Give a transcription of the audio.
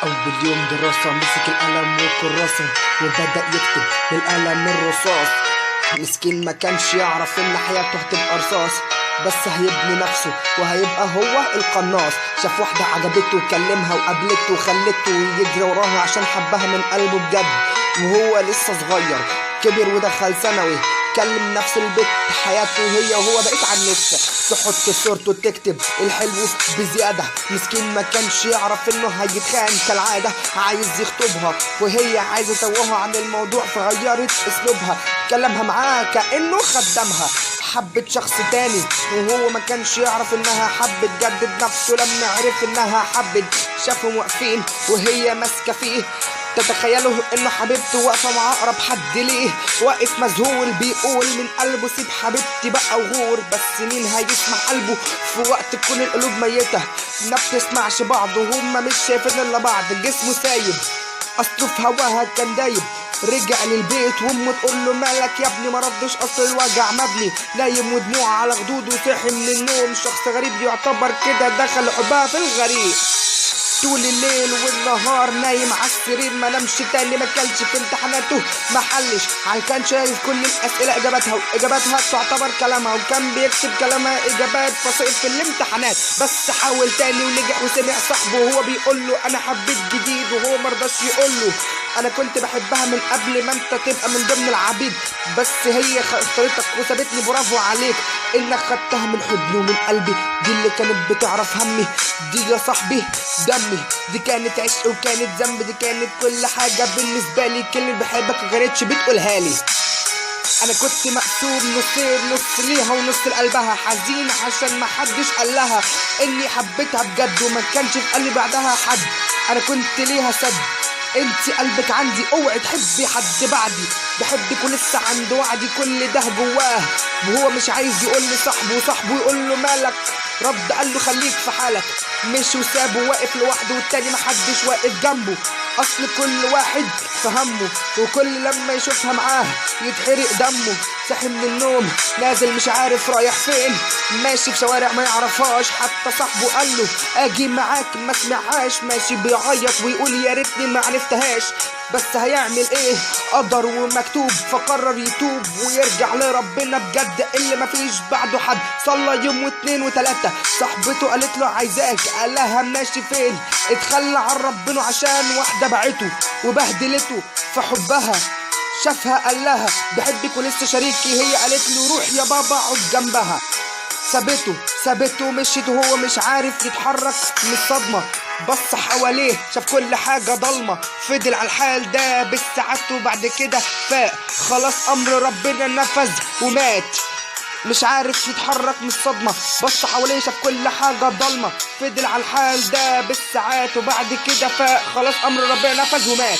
أول يوم دراسة مسك القلم والكراسة وبدأ يكتب بالقلم الرصاص. مسكين ما كانش يعرف إن حياته هتبقى رصاص، بس هيبني نفسه وهيبقى هو القناص. شاف واحدة عجبته وكلمها وقابلته وخلته يجري وراها عشان حبها من قلبه بجد. وهو لسه صغير كبر ودخل ثانوي، كلم نفس البيت حياته هي وهو بقيت على النت تحط صورته تكتب الحلو بزيادة. مسكين ما كانش يعرف انه هيتخان كالعادة، عايز يخطبها وهي عايزة توهها عن الموضوع فغيرت اسلوبها، كلمها معاه كأنه خدمها. حبت شخص تاني وهو ما كانش يعرف انها حبت، جدد نفسه لما عرف انها حبت. شافهم واقفين وهي ماسكة فيه، تتخيلوا انه حبيبته واقفه مع اقرب حد ليه، واقف مذهول بيقول من قلبه سيب حبيبتي بقى وغور. بس مين هيسمع قلبه في وقت تكون القلوب ميته ما بتسمعش بعض وهما مش شايفين الا بعض. جسمه سايب اصله في هواها كان دايب، رجع للبيت وامه تقول له مالك يا ابني، ما ردش اصل الوجع مبني. نايم ودموع على خدوده وصحي من النوم، شخص غريب يعتبر كده دخل حبها في الغريق. طول الليل والنهار نايم على السرير ما نامش تاني، ما كانش في امتحاناته ما حلش، كان شايف كل الاسئله اجاباتها تعتبر كلامها، وكان بيكتب كلامها اجابات فسقط في الامتحانات. بس حاول تاني ونجح وسمع صاحبه وهو بيقول له انا حبيت جديد، وهو مرضاش يقول له انا كنت بحبها من قبل ما انت تبقى من ضمن العبيد، بس هي اختارتك وسابتني. برافو عليك انك خدتها من حضني ومن قلبي، دي اللي كانت بتعرف همي، دي يا صاحبي دمي، دي كانت عشق وكانت ذنب، دي كانت كل حاجه بالنسبه لي، كلمه بحبك مكانتش بتقولها لي. انا كنت مقسوم نصين، نص ليها ونص لقلبها، حزين عشان ما حدش قال لها اني حبيتها بجد وما كانش في قلبي بعدها حد. انا كنت ليها سد، انتي قلبك عندي اوعي تحبي حد بعدي، بحبك ولسه عند وعدي كل ده جواه. وهو مش عايز يقول لصاحبه وصاحبه يقول له مالك، رد قال له خليك في حالك، مشي وسابه واقف لوحده والتاني محدش واقف جنبه. اصل كل واحد في همه وكل لما يشوفها معاه يتحرق دمه. صاحي من النوم نازل مش عارف رايح فين، ماشي في شوارع ما يعرفهاش، حتى صاحبه قال له اجي معاك ما سمعهاش، ماشي بيعيط ويقول يا ريتني ما عرفتهاش. بس هيعمل ايه قدر ومكتوب، فقرر يتوب ويرجع لربنا بجد اللي مفيش بعده حد. صلى يوم واتنين وتلاتة، صاحبته قالت له عايزاك، قال لها ماشي فين، اتخلى عن ربنا عشان واحدة بعته وبهدلته في حبها. شافها قال لها بحبك ولسه شريكي، هي قالت له روح يا بابا اقعد جنبها. سابته مشيت وهو مش عارف يتحرك من الصدمة، بص حواليه شاف كل حاجة ضلمة، فضل على الحال ده بالساعات وبعد كده فاق، خلاص امر ربنا نفذ ومات. مش عارف يتحرك من الصدمة، بص حواليه شاف كل حاجة ضلمة، فضل على الحال ده بالساعات وبعد كده فاق، خلاص امر ربنا نفذ ومات.